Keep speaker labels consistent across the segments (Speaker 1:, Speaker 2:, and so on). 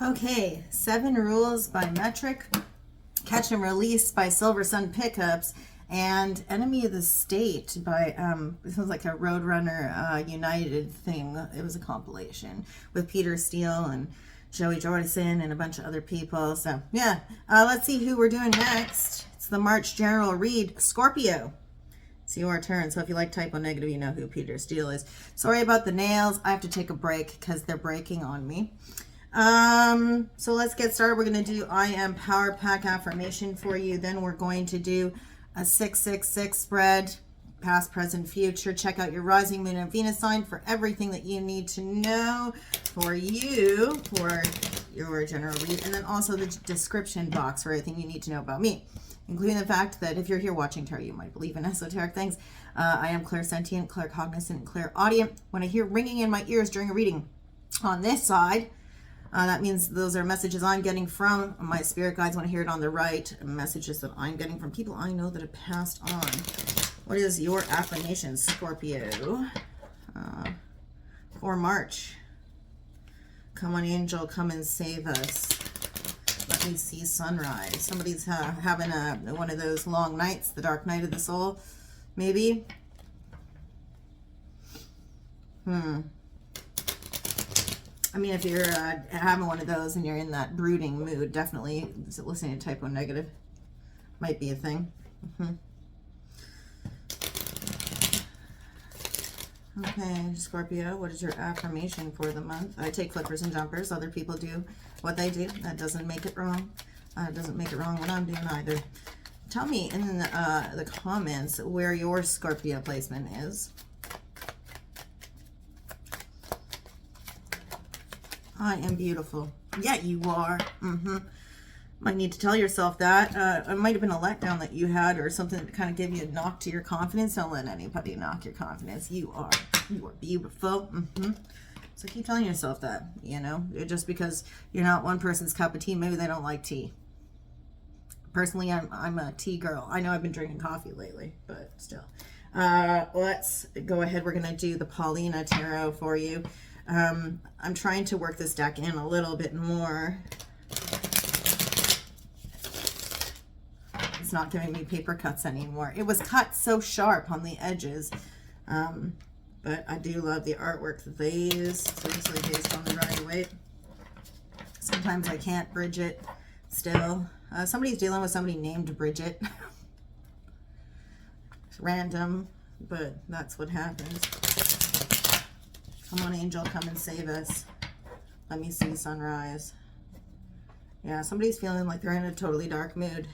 Speaker 1: Okay, 7 Rules by Metric, Catch and Release by Silver Sun Pickups, and Enemy of the State by, this was like a Roadrunner United thing. It was a compilation with Peter Steele and Joey Jordison and a bunch of other people. So, yeah, let's see who we're doing next. It's the March General Read, Scorpio. It's your turn. So if you like typo negative, you know who Peter Steele is. Sorry about the nails. I have to take a break because they're breaking on me. So let's get started. We're going to do I Am Power Pack affirmation for you. Then we're going to do a 666 spread, past, present, future. Check out your rising moon and Venus sign for everything that you need to know for you, for your general read. And then also the description box for everything you need to know about me, including the fact that if you're here watching tarot, you might believe in esoteric things. I am clairsentient, claircognizant, and clairaudient. When I hear ringing in my ears during a reading on this side, that means those are messages I'm getting from my spirit guides. When I hear it on the right, messages that I'm getting from people I know that have passed on. What is your affirmation, Scorpio, for March? Come on, angel, come and save us. Let me see sunrise. Somebody's having one of those long nights, the dark night of the soul, maybe. I mean, if you're having one of those and you're in that brooding mood, definitely listening to typo negative might be a thing. Okay, Scorpio, what is your affirmation for the month? I take flippers and jumpers. Other people do what they do. That doesn't make it wrong. It doesn't make it wrong what I'm doing either. Tell me in the comments where your Scorpio placement is. I am beautiful. Yeah, you are. Might need to tell yourself that. It might have been a letdown that you had or something to kind of give you a knock to your confidence. Don't let anybody knock your confidence. You are beautiful. So keep telling yourself that, you know. Just because you're not one person's cup of tea, maybe they don't like tea. Personally, I'm a tea girl. I know I've been drinking coffee lately, but still. Let's go ahead. We're going to do the Paulina Tarot for you. I'm trying to work this deck in a little bit more. It's not giving me paper cuts anymore. It was cut so sharp on the edges. But I do love the artwork that they use. It's usually based on the Rider-Waite. Sometimes I can't bridge it still. Somebody's dealing with somebody named Bridget. It's random, but that's what happens. Come on, angel, come and save us. Let me see sunrise. Yeah, somebody's feeling like they're in a totally dark mood.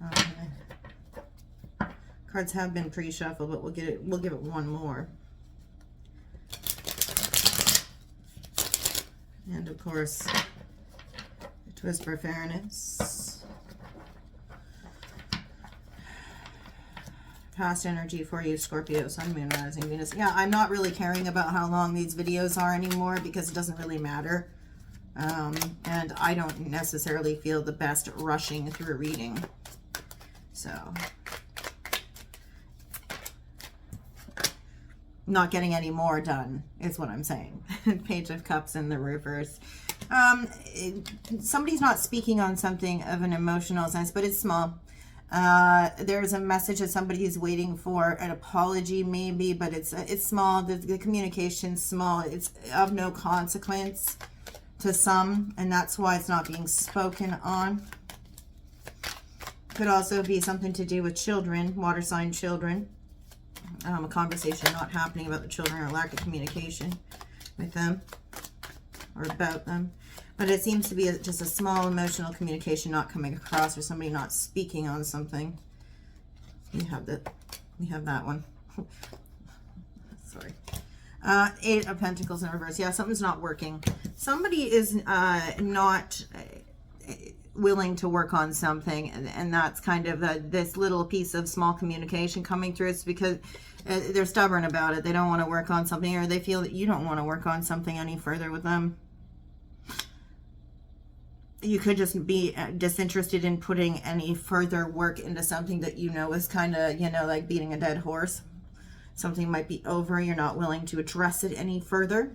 Speaker 1: Okay. Cards have been pre-shuffled, but we'll give it one more. And of course, the twist for fairness. Past energy for you, Scorpio, Sun, Moon, Rising, Venus. Yeah, I'm not really caring about how long these videos are anymore because it doesn't really matter. And I don't necessarily feel the best rushing through a reading. So, not getting any more done is what I'm saying. Page of Cups in the reverse. Somebody's not speaking on something of an emotional sense, but it's small. There's a message that somebody is waiting for, an apology maybe, but it's small. The communication's small. It's of no consequence to some, and that's why it's not being spoken on. Could also be something to do with children, water sign children. A conversation not happening about the children or lack of communication with them or about them. But it seems to be just a small emotional communication not coming across, or somebody not speaking on something. We have that one. Sorry. 8 of Pentacles in reverse. Yeah, something's not working. Somebody is not willing to work on something, and that's kind of this little piece of small communication coming through. It's because they're stubborn about it. They don't want to work on something, or they feel that you don't want to work on something any further with them. You could just be disinterested in putting any further work into something that you know is kind of, you know, like beating a dead horse. Something might be over. You're not willing to address it any further.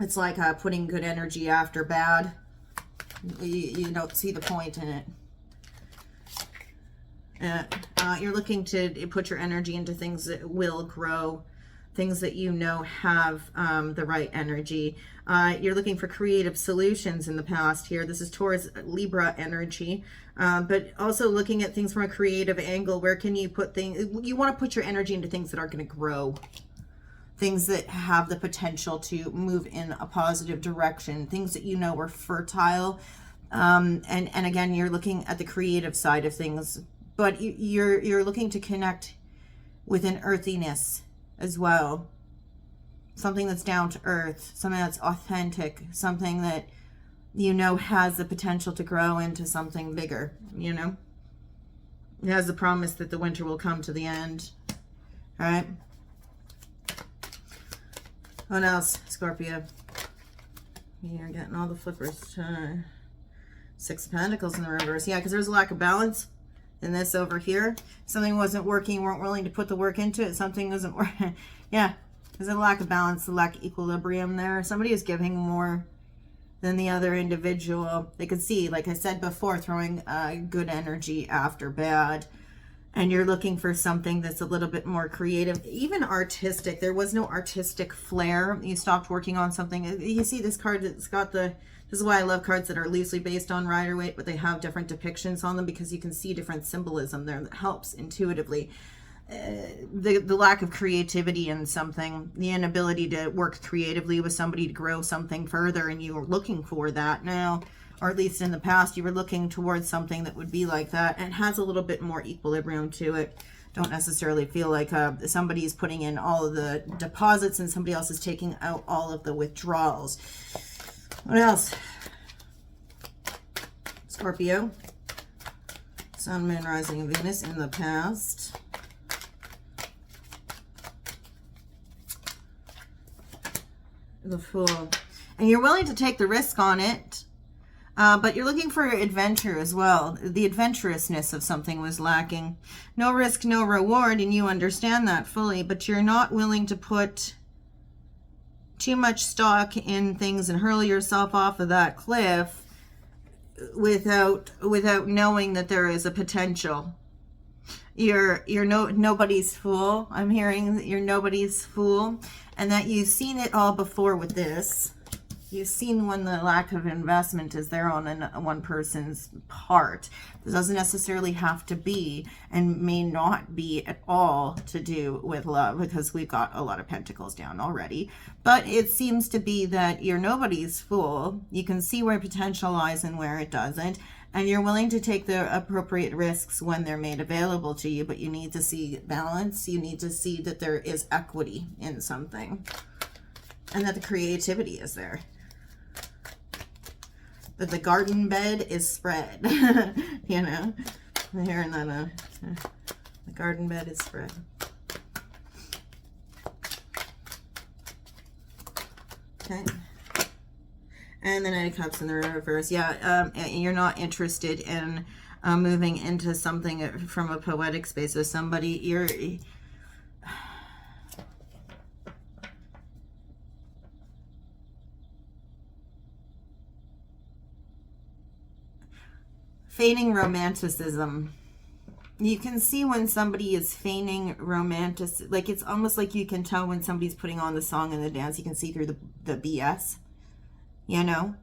Speaker 1: It's like putting good energy after bad. You don't see the point in it. You're looking to put your energy into things that will grow, things that you know have the right energy. You're looking for creative solutions in the past here. This is Taurus Libra energy, but also looking at things from a creative angle. Where can you put things? You want to put your energy into things that are going to grow, things that have the potential to move in a positive direction, things that you know are fertile. And again, you're looking at the creative side of things, but you're looking to connect with an earthiness as well. Something that's down to earth, something that's authentic, something that you know has the potential to grow into something bigger, you know? It has the promise that the winter will come to the end. All right? What else, Scorpio? You're getting all the flippers. Six of Pentacles in the reverse. Yeah, because there's a lack of balance in this over here. Something wasn't working, weren't willing to put the work into it. Something isn't working. Yeah, there's a lack of balance, a lack of equilibrium there. Somebody is giving more than the other individual. They could see, like I said before, throwing good energy after bad. And you're looking for something that's a little bit more creative, even artistic. There was no artistic flair. You stopped working on something. You see this card, it's got the, this is why I love cards that are loosely based on Rider-Waite, but they have different depictions on them because you can see different symbolism there that helps intuitively. The lack of creativity in something, the inability to work creatively with somebody to grow something further, and you were looking for that now. Or at least in the past, you were looking towards something that would be like that and has a little bit more equilibrium to it. Don't necessarily feel like somebody is putting in all of the deposits and somebody else is taking out all of the withdrawals. What else? Scorpio. Sun, Moon, Rising, and Venus in the past. The Fool. And you're willing to take the risk on it. But you're looking for adventure as well. The adventurousness of something was lacking. No risk, no reward, and you understand that fully, but you're not willing to put too much stock in things and hurl yourself off of that cliff without knowing that there is a potential. You're nobody's fool. I'm hearing that you're nobody's fool, and that you've seen it all before with this. You've seen when the lack of investment is there on one person's part. This doesn't necessarily have to be, and may not be at all, to do with love, because we've got a lot of pentacles down already. But it seems to be that you're nobody's fool. You can see where potential lies and where it doesn't. And you're willing to take the appropriate risks when they're made available to you. But you need to see balance. You need to see that there is equity in something. And that the creativity is there. That the garden bed is spread, you know, here and then the garden bed is spread. Okay. And the Knight of Cups in the reverse. Yeah, you're not interested in moving into something from a poetic space with somebody. You're... feigning romanticism. You can see when somebody is feigning romantic, like it's almost like you can tell when somebody's putting on the song and the dance. You can see through the BS, you know.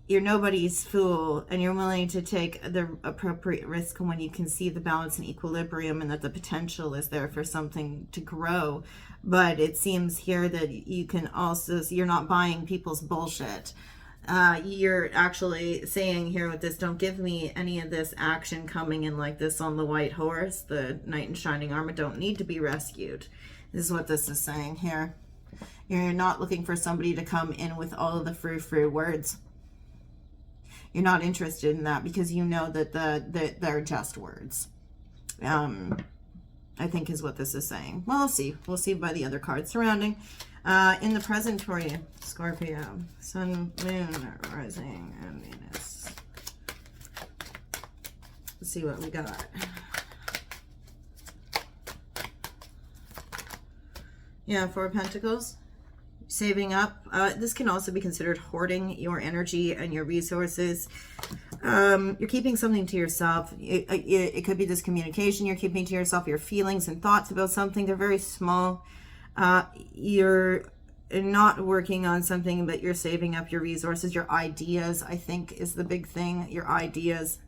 Speaker 1: You're nobody's fool, and you're willing to take the appropriate risk when you can see the balance and equilibrium and that the potential is there for something to grow. But it seems here that you can also, you're not buying people's bullshit. You're actually saying here with this, don't give me any of this action coming in like this on the white horse. The knight in shining armor don't need to be rescued. This is what this is saying here. You're not looking for somebody to come in with all of the frou-frou words. You're not interested in that because you know that they're just words. I think is what this is saying. Well, we'll see. We'll see by the other cards surrounding. In the present for you, Scorpio, Sun, Moon, Rising, and Venus. Let's see what we got. Yeah, Four of Pentacles. Saving up. This can also be considered hoarding your energy and your resources. You're keeping something to yourself. It could be this communication you're keeping to yourself, your feelings and thoughts about something. They're very small. You're not working on something, but you're saving up your resources. Your ideas, I think, is the big thing. Your ideas.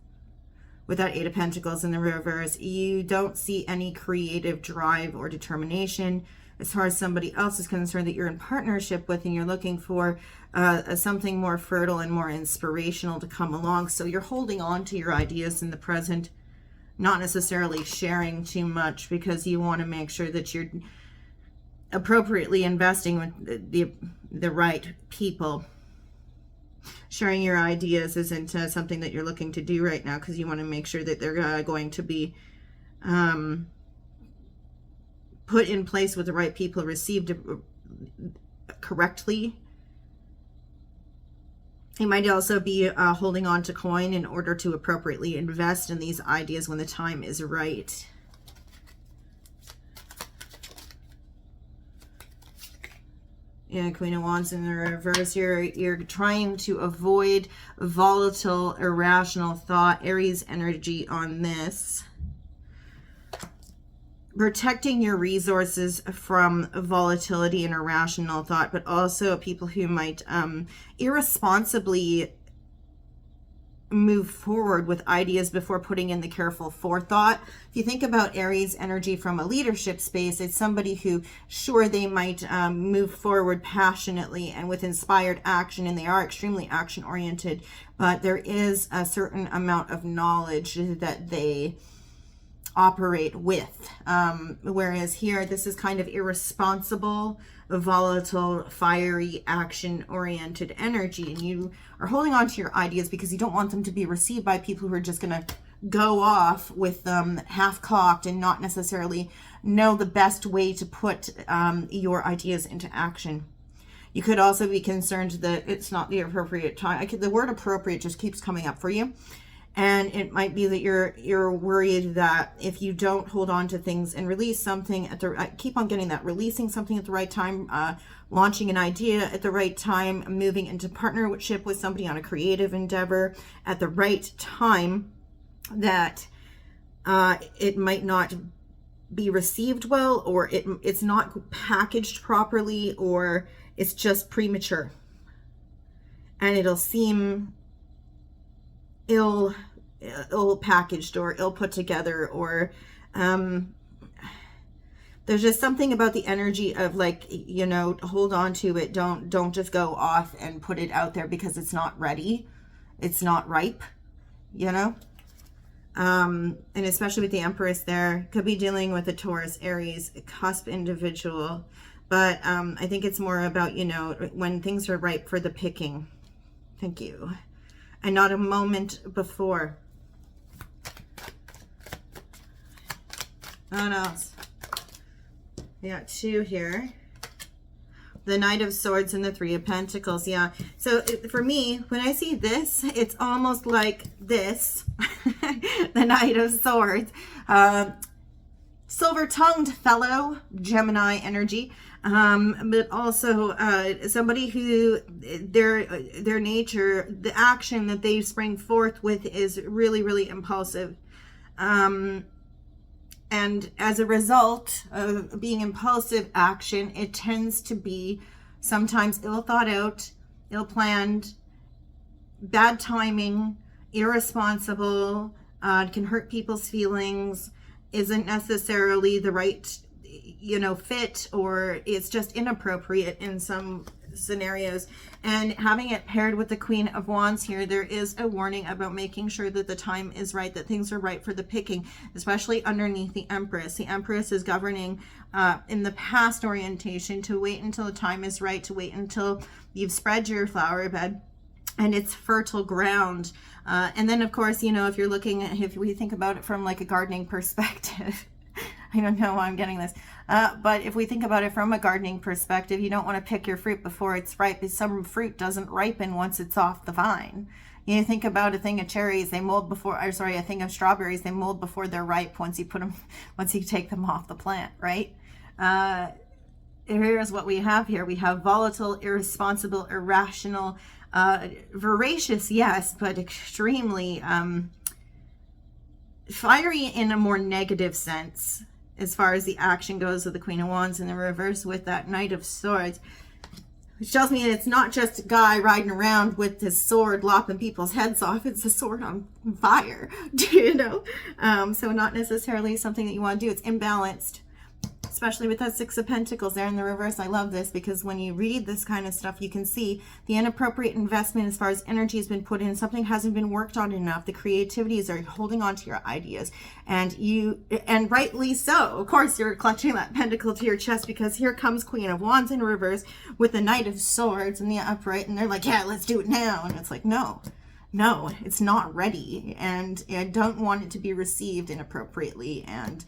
Speaker 1: With that Eight of Pentacles in the reverse, you don't see any creative drive or determination as far as somebody else is concerned that you're in partnership with, and you're looking for something more fertile and more inspirational to come along. So you're holding on to your ideas in the present, not necessarily sharing too much, because you want to make sure that you're appropriately investing with the right people. Sharing your ideas isn't something that you're looking to do right now, because you want to make sure that they're going to be put in place with the right people, received correctly. You might also be holding on to coin in order to appropriately invest in these ideas when the time is right. Yeah, Queen of Wands in the reverse. You're trying to avoid volatile, irrational thought. Aries energy on this. Protecting your resources from volatility and irrational thought, but also people who might irresponsibly move forward with ideas before putting in the careful forethought. If you think about Aries energy from a leadership space, it's somebody who, sure, they might move forward passionately and with inspired action, and they are extremely action oriented, but there is a certain amount of knowledge that they operate with. Whereas here, this is kind of irresponsible, volatile, fiery, action-oriented energy, and you are holding on to your ideas because you don't want them to be received by people who are just going to go off with them half-cocked and not necessarily know the best way to put your ideas into action. You could also be concerned that it's not the appropriate time. The word appropriate just keeps coming up for you. And it might be that you're worried that if you don't hold on to things and release something at the, I keep on getting that, releasing something at the right time, launching an idea at the right time, moving into partnership with somebody on a creative endeavor at the right time, that it might not be received well, or it's not packaged properly, or it's just premature. And it'll seem ill packaged or ill put together, or there's just something about the energy of, like, you know, hold on to it. Don't just go off and put it out there because it's not ready, it's not ripe, you know. And especially with the Empress there, could be dealing with a Taurus, Aries, cusp individual, but I think it's more about, you know, when things are ripe for the picking. Thank you. And not a moment before. What else? We got two here. The Knight of Swords and the Three of Pentacles. Yeah. So for me, when I see this, it's almost like this. The Knight of Swords. Silver-tongued fellow, Gemini energy. But also somebody who their nature, the action that they spring forth with is really, really impulsive. And as a result of being impulsive action, it tends to be sometimes ill thought out, ill planned, bad timing, irresponsible, can hurt people's feelings, isn't necessarily the right, you know, fit, or it's just inappropriate in some scenarios. And having it paired with the Queen of Wands here, there is a warning about making sure that the time is right, that things are right for the picking, especially underneath the Empress. The Empress is governing in the past orientation to wait until the time is right, to wait until you've spread your flower bed and it's fertile ground. And then, of course, you know, if you're looking at, if we think about it from like a gardening perspective, I don't know why I'm getting this. But if we think about it from a gardening perspective, you don't want to pick your fruit before it's ripe, because some fruit doesn't ripen once it's off the vine. You think about a thing of cherries, they mold before, or sorry, a thing of strawberries, they mold before they're ripe once you take them off the plant, right? here's what we have here. We have volatile, irresponsible, irrational, voracious, yes, but extremely fiery in a more negative sense as far as the action goes with the Queen of Wands in the reverse with that Knight of Swords, which tells me it's not just a guy riding around with his sword lopping people's heads off. It's a sword on fire, you know? So not necessarily something that you want to do. It's imbalanced, especially with that Six of Pentacles there in the reverse. I love this because when you read this kind of stuff, you can see the inappropriate investment as far as energy has been put in. Something hasn't been worked on enough. The creativities are holding on to your ideas, and rightly so. Of course, you're clutching that pentacle to your chest because here comes Queen of Wands in reverse with the Knight of Swords in the upright, and they're like, yeah, let's do it now. And it's like, no, it's not ready, and I don't want it to be received inappropriately. And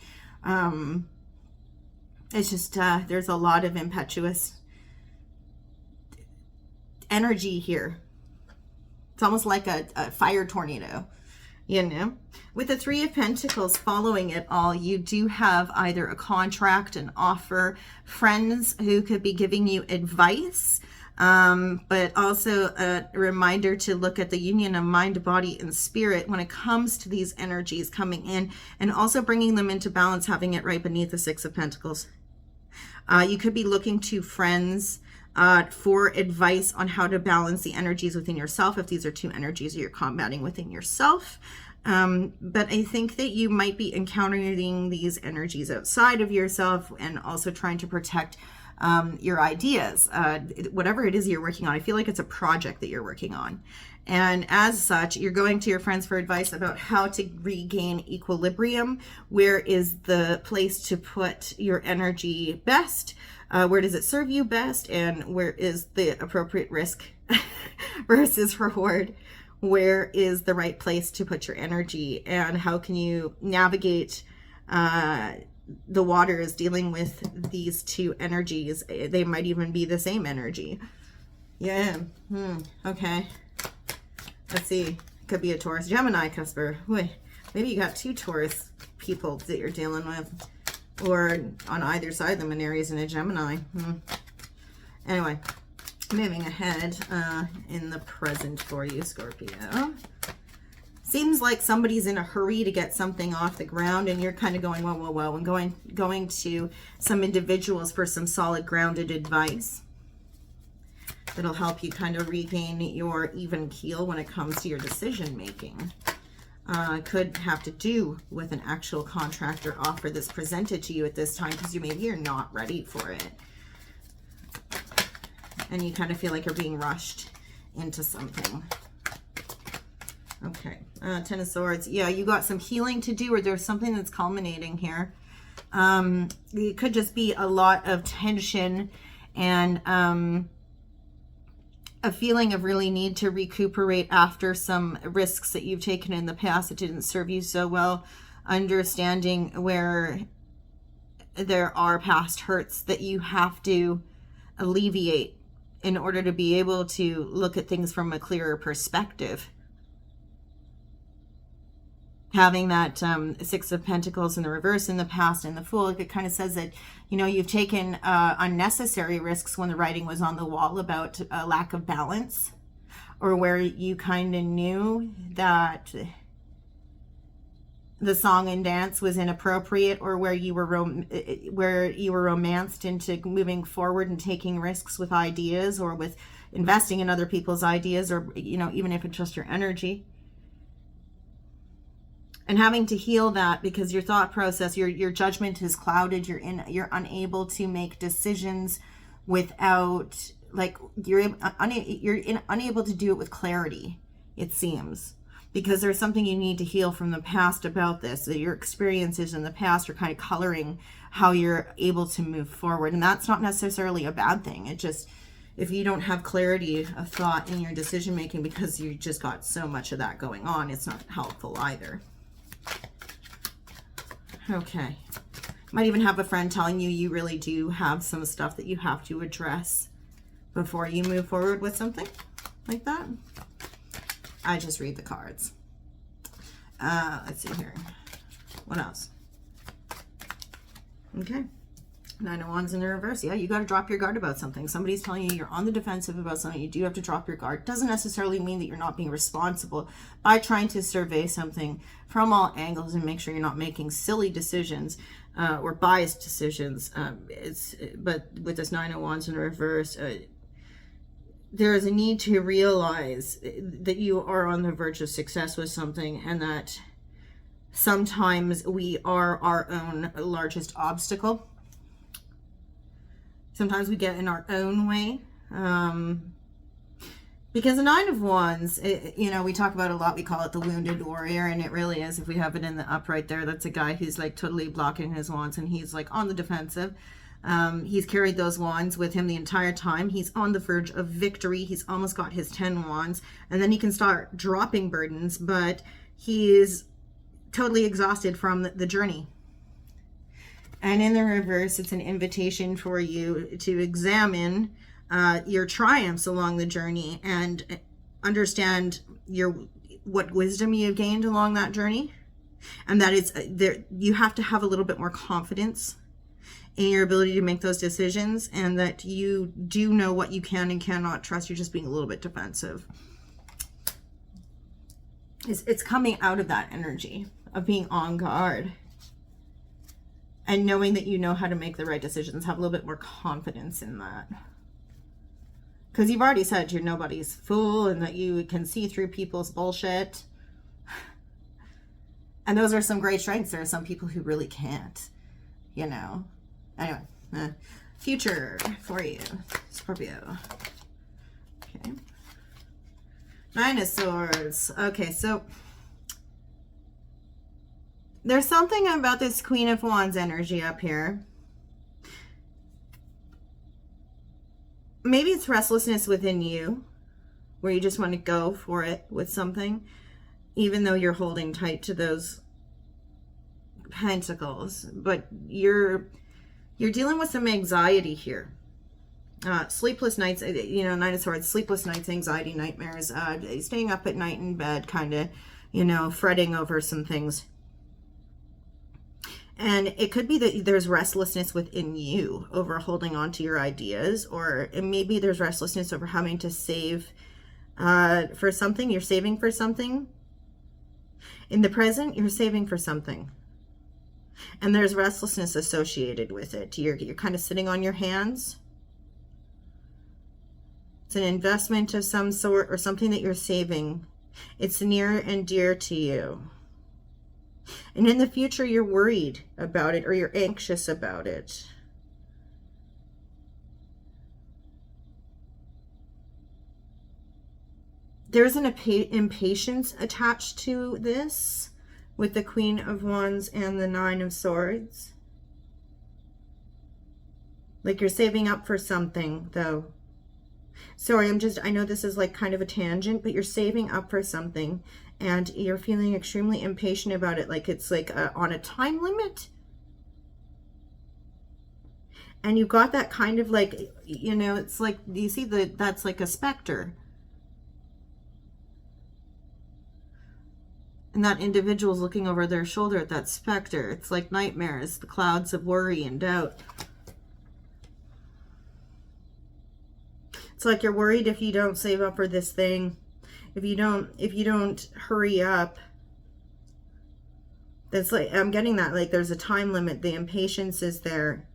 Speaker 1: it's just, there's a lot of impetuous energy here. It's almost like a fire tornado, you know? With the Three of Pentacles following it all, you do have either a contract, an offer, friends who could be giving you advice, but also a reminder to look at the union of mind, body, and spirit when it comes to these energies coming in, and also bringing them into balance, having it right beneath the Six of Pentacles. You could be looking to friends for advice on how to balance the energies within yourself, if these are two energies you're combating within yourself. But I think that you might be encountering these energies outside of yourself and also trying to protect your ideas, whatever it is you're working on. I feel like it's a project that you're working on. And as such, you're going to your friends for advice about how to regain equilibrium. Where is the place to put your energy best? Where does it serve you best? And where is the appropriate risk versus reward? Where is the right place to put your energy? And how can you navigate the waters dealing with these two energies? They might even be the same energy. Yeah. Okay. Let's see. Could be a Taurus, Gemini, cusper. Wait, maybe you got two Taurus people that you're dealing with, or on either side of them, an Aries and a Gemini. Anyway, moving ahead in the present for you, Scorpio. Seems like somebody's in a hurry to get something off the ground, and you're kind of going, whoa, and going to some individuals for some solid, grounded advice that'll help you kind of regain your even keel when it comes to your decision making. Could have to do with an actual contract or offer that's presented to you at this time because maybe you're not ready for it. And you kind of feel like you're being rushed into something. Okay, Ten of Swords. Yeah, you got some healing to do, or there's something that's culminating here. It could just be a lot of tension and a feeling of really need to recuperate after some risks that you've taken in the past that didn't serve you so well. Understanding where there are past hurts that you have to alleviate in order to be able to look at things from a clearer perspective. Having that Six of Pentacles in the reverse in the past and the Fool, it kind of says that, you know, you've taken unnecessary risks when the writing was on the wall about a lack of balance, or where you kind of knew that the song and dance was inappropriate, or where you were romanced into moving forward and taking risks with ideas, or with investing in other people's ideas, or, you know, even if it's just your energy. And having to heal that because your thought process, your judgment is clouded. You're unable to make decisions without, like, you're unable to do it with clarity, it seems, because there's something you need to heal from the past about this. That your experiences in the past are kind of coloring how you're able to move forward, and that's not necessarily a bad thing. It just, if you don't have clarity of thought in your decision making because you just got so much of that going on, it's not helpful either. Okay. Might even have a friend telling you you really do have some stuff that you have to address before you move forward with something like that. I just read the cards. Let's see here. What else? Okay. Nine of Wands in the reverse. Yeah, you got to drop your guard about something. Somebody's telling you you're on the defensive about something. You do have to drop your guard. Doesn't necessarily mean that you're not being responsible by trying to survey something from all angles and make sure you're not making silly decisions or biased decisions. But with this Nine of Wands in the reverse, there is a need to realize that you are on the verge of success with something, and that sometimes we are our own largest obstacle. Sometimes we get in our own way. Because the Nine of Wands, you know, we talk about a lot, we call it the wounded warrior, and it really is. If we have it in the upright there, that's a guy who's like totally blocking his wands, and he's like on the defensive. He's carried those wands with him the entire time. He's on the verge of victory. He's almost got his 10 wands, and then he can start dropping burdens, but he's totally exhausted from the journey. And in the reverse, it's an invitation for you to examine your triumphs along the journey and understand what wisdom you've gained along that journey, and that it's there. You have to have a little bit more confidence in your ability to make those decisions, and that you do know what you can and cannot trust. You're just being a little bit defensive. It's coming out of that energy of being on guard and knowing that you know how to make the right decisions. Have a little bit more confidence in that. Because you've already said you're nobody's fool and that you can see through people's bullshit. And those are some great strengths. There are some people who really can't, you know. Anyway, future for you, Scorpio. Okay. Nine of Swords. Okay, so there's something about this Queen of Wands energy up here. Maybe it's restlessness within you, where you just want to go for it with something, even though you're holding tight to those pentacles. But you're dealing with some anxiety here. Sleepless nights, you know, Nine of Swords, sleepless nights, anxiety, nightmares, staying up at night in bed, kind of, you know, fretting over some things. And it could be that there's restlessness within you over holding on to your ideas, or maybe there's restlessness over having to save for something. You're saving for something. In the present, you're saving for something. And there's restlessness associated with it. You're kind of sitting on your hands. It's an investment of some sort or something that you're saving. It's near and dear to you. And in the future, you're worried about it or you're anxious about it. There's an impatience attached to this with the Queen of Wands and the Nine of Swords. Like you're saving up for something, though. Sorry, I know this is like kind of a tangent, but you're saving up for something and you're feeling extremely impatient about it. Like it's like on a time limit. And you've got that kind of like, you know, it's like, do you see that's like a specter. And that individual's looking over their shoulder at that specter. It's like nightmares, the clouds of worry and doubt. It's like you're worried if you don't save up for this thing, if you don't hurry up. That's like, I'm getting that, like there's a time limit. The impatience is there.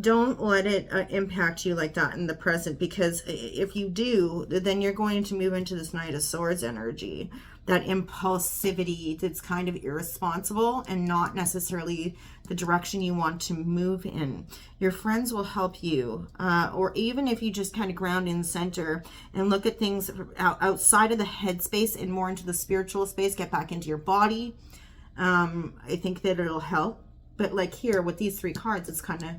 Speaker 1: Don't let it impact you like that in the present, because if you do, then you're going to move into this Knight of Swords energy, that impulsivity that's kind of irresponsible and not necessarily the direction you want to move in. Your friends will help you, or even if you just kind of ground in center and look at things outside of the head space and more into the spiritual space, get back into your body. I think that it'll help. But like here with these three cards, it's kind of,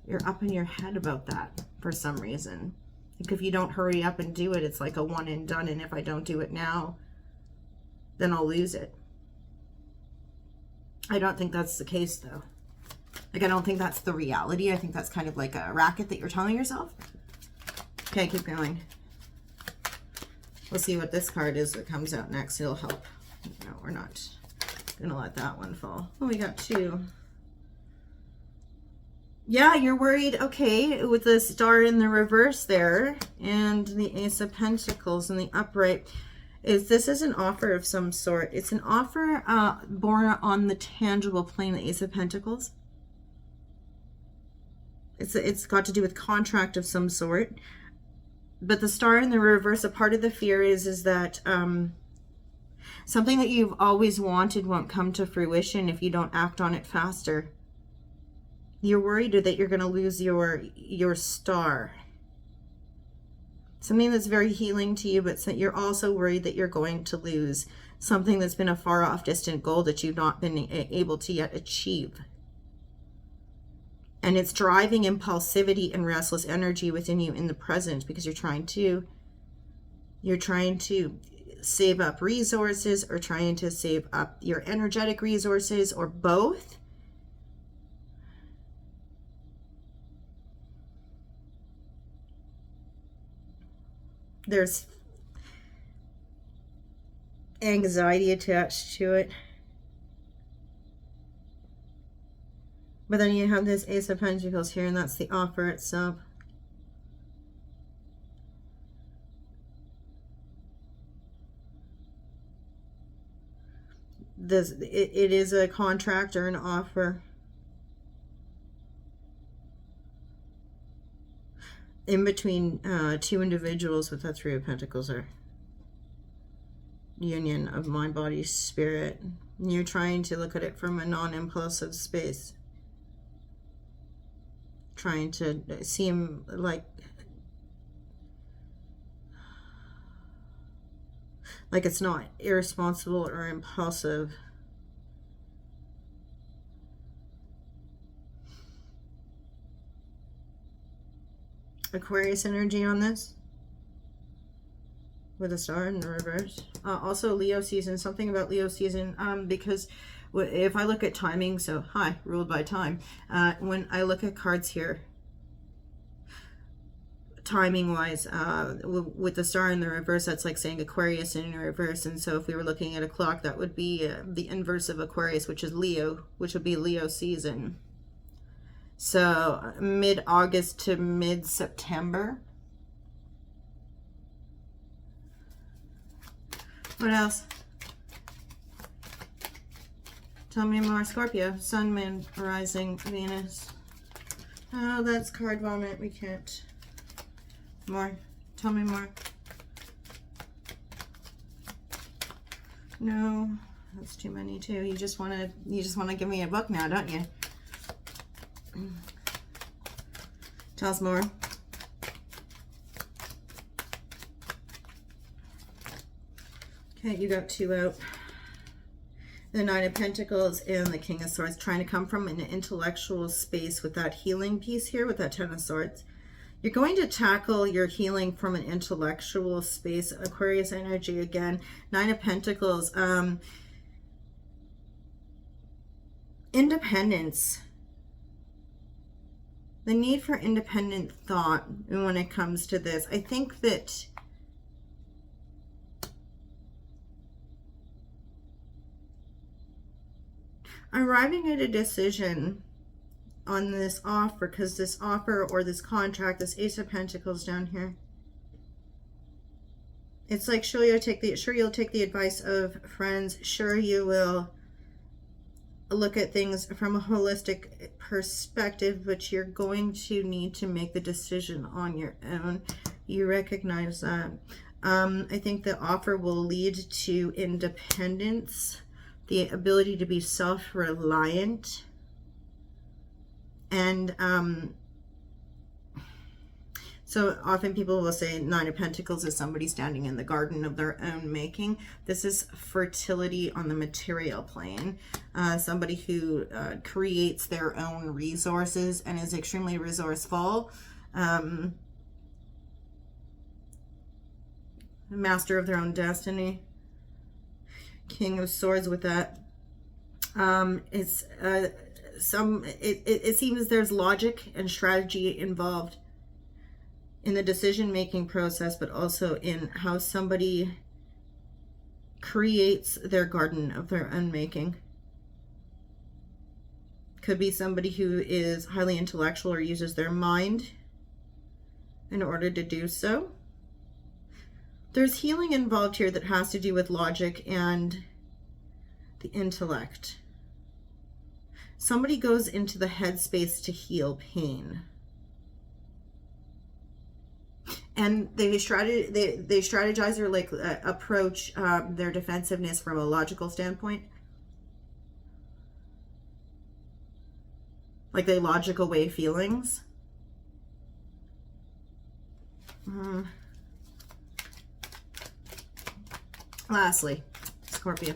Speaker 1: you're up in your head about that for some reason. Like if you don't hurry up and do it, it's like a one and done. And if I don't do it now, then I'll lose it. I don't think that's the case though. Like I don't think that's the reality. I think that's kind of like a racket that you're telling yourself. Okay, keep going. We'll see what this card is that comes out next. It'll help. No, we're not. Gonna let that one fall. Oh, we got 2. Yeah, you're worried, okay, with the Star in the reverse there and the Ace of Pentacles in the upright. This is an offer of some sort. It's an offer born on the tangible plane, the Ace of Pentacles. It's got to do with contract of some sort. But the Star in the reverse, a part of the fear is that something that you've always wanted won't come to fruition if you don't act on it faster. You're worried that you're going to lose your star. Something that's very healing to you, but you're also worried that you're going to lose something that's been a far off distant goal that you've not been able to yet achieve. And it's driving impulsivity and restless energy within you in the present, because you're trying to save up resources, or trying to save up your energetic resources, or both. There's anxiety attached to it. But then you have this Ace of Pentacles here, and that's the offer itself. It is a contract or an offer. In between 2 individuals with that 3 of Pentacles, are union of mind, body, spirit. And you're trying to look at it from a non-impulsive space. Trying to seem like it's not irresponsible or impulsive. Aquarius energy on this with a Star in the reverse. Also Leo season, something about Leo season, because if I look at timing, so ruled by time, when I look at cards here, timing wise, with the Star in the reverse, that's like saying Aquarius in reverse. And so if we were looking at a clock, that would be the inverse of Aquarius, which is Leo, which would be Leo season. So mid-August to mid-September. What else? Tell me more. Scorpio, Sun, Moon, Rising, Venus. Oh, that's card vomit. We can't. More. Tell me more. No, that's too many too. You just want to give me a book now, don't you? Tell us more. Okay, you got 2 out. The 9 of Pentacles and the King of Swords, trying to come from an intellectual space with that healing piece here, with that 10 of Swords. You're going to tackle your healing from an intellectual space. Aquarius energy again. 9 of Pentacles. Independence. The need for independent thought when it comes to this. I think that arriving at a decision on this offer, because this offer or this contract, this Ace of Pentacles down here, it's like sure you'll take the advice of friends, sure you will look at things from a holistic perspective, but you're going to need to make the decision on your own. You recognize that. I think the offer will lead to independence, the ability to be self-reliant, and so often people will say 9 of Pentacles is somebody standing in the garden of their own making. This is fertility on the material plane. Somebody who creates their own resources and is extremely resourceful. Master of their own destiny. King of Swords with that. It seems there's logic and strategy involved in the decision-making process, but also in how somebody creates their garden of their own making. Could be somebody who is highly intellectual or uses their mind in order to do so. There's healing involved here that has to do with logic and the intellect. Somebody goes into the headspace to heal pain. And they strategize or like approach their defensiveness from a logical standpoint. Like they logical weigh feelings. Lastly, Scorpio.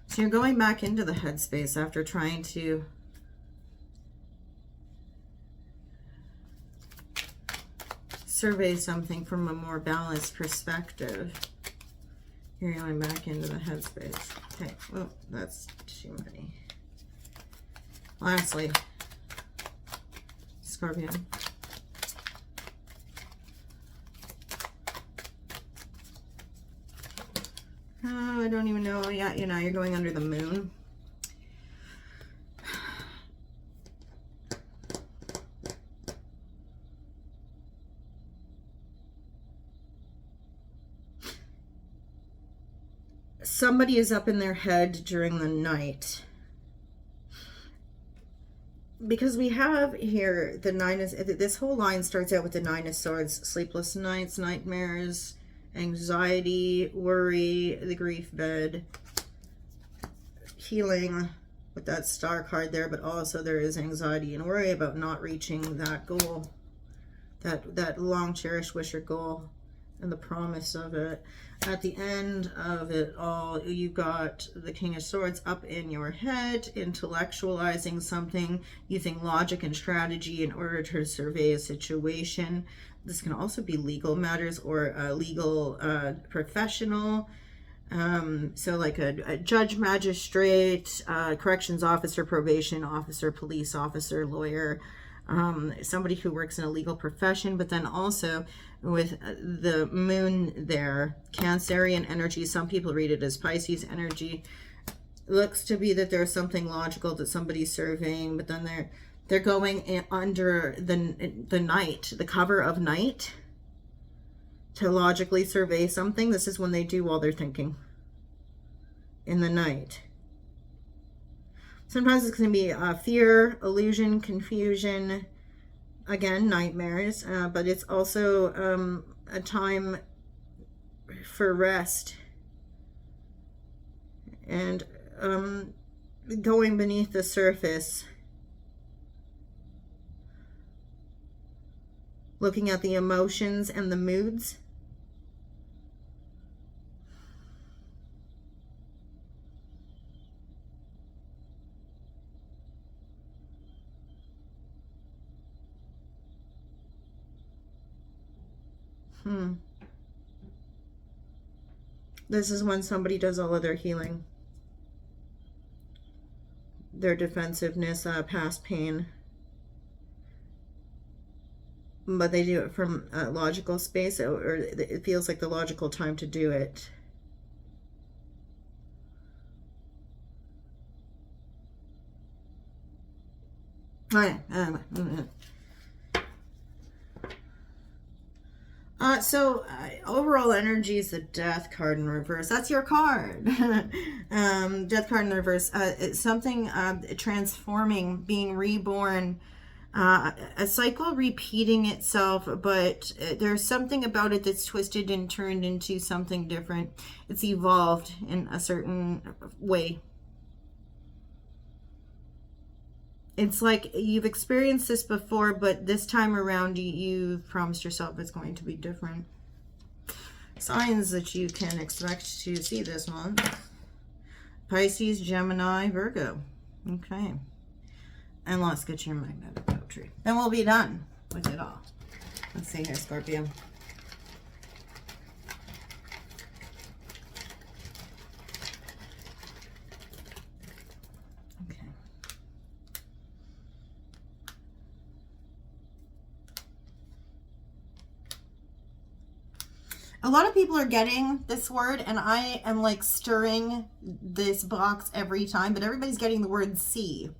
Speaker 1: So you're going back into the headspace after trying to survey something from a more balanced perspective. You're going back into the headspace. Okay, well, that's too many. Lastly, Scorpio. Oh, I don't even know. Yeah, you know, you're going under the moon. Somebody is up in their head during the night. Because we have here the nine is, this whole line starts out with the 9 of Swords, sleepless nights, nightmares, anxiety, worry, the grief bed, healing with that star card there, but also there is anxiety and worry about not reaching that goal, that long cherished wish or goal and the promise of it. At the end of it all, you've got the King of Swords up in your head, intellectualizing something, using logic and strategy in order to survey a situation. This can also be legal matters or a legal professional. So like a judge, magistrate, corrections officer, probation officer, police officer, lawyer, somebody who works in a legal profession, but then also with the moon there, Cancerian energy, some people read it as Pisces energy, looks to be that there's something logical that somebody's surveying, but then they're going under the night, the cover of night, to logically survey something. This is when they do while they're thinking in the night. Sometimes it's going to be fear, illusion, confusion, again, nightmares, but it's also a time for rest and going beneath the surface, looking at the emotions and the moods. This is when somebody does all of their healing, their defensiveness, past pain, but they do it from a logical space, or it feels like the logical time to do it. So overall energy is the Death card in reverse. That's your card. Death card in reverse. It's something transforming, being reborn, a cycle repeating itself, but there's something about it that's twisted and turned into something different. It's evolved in a certain way. It's like you've experienced this before, but this time around you've promised yourself it's going to be different. Signs that you can expect to see this month: Pisces, Gemini, Virgo. Okay. And let's get your magnetic poetry. Then we'll be done with it all. Let's see here, Scorpio. A lot of people are getting this word, and I am like stirring this box every time, but everybody's getting the word C.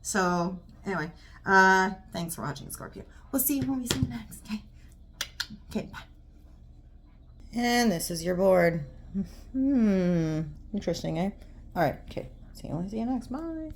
Speaker 1: So anyway, thanks for watching, Scorpio. We'll see you when we see you next. Okay. Okay, bye. And this is your board. Interesting, eh? All right, okay. See you next. Bye.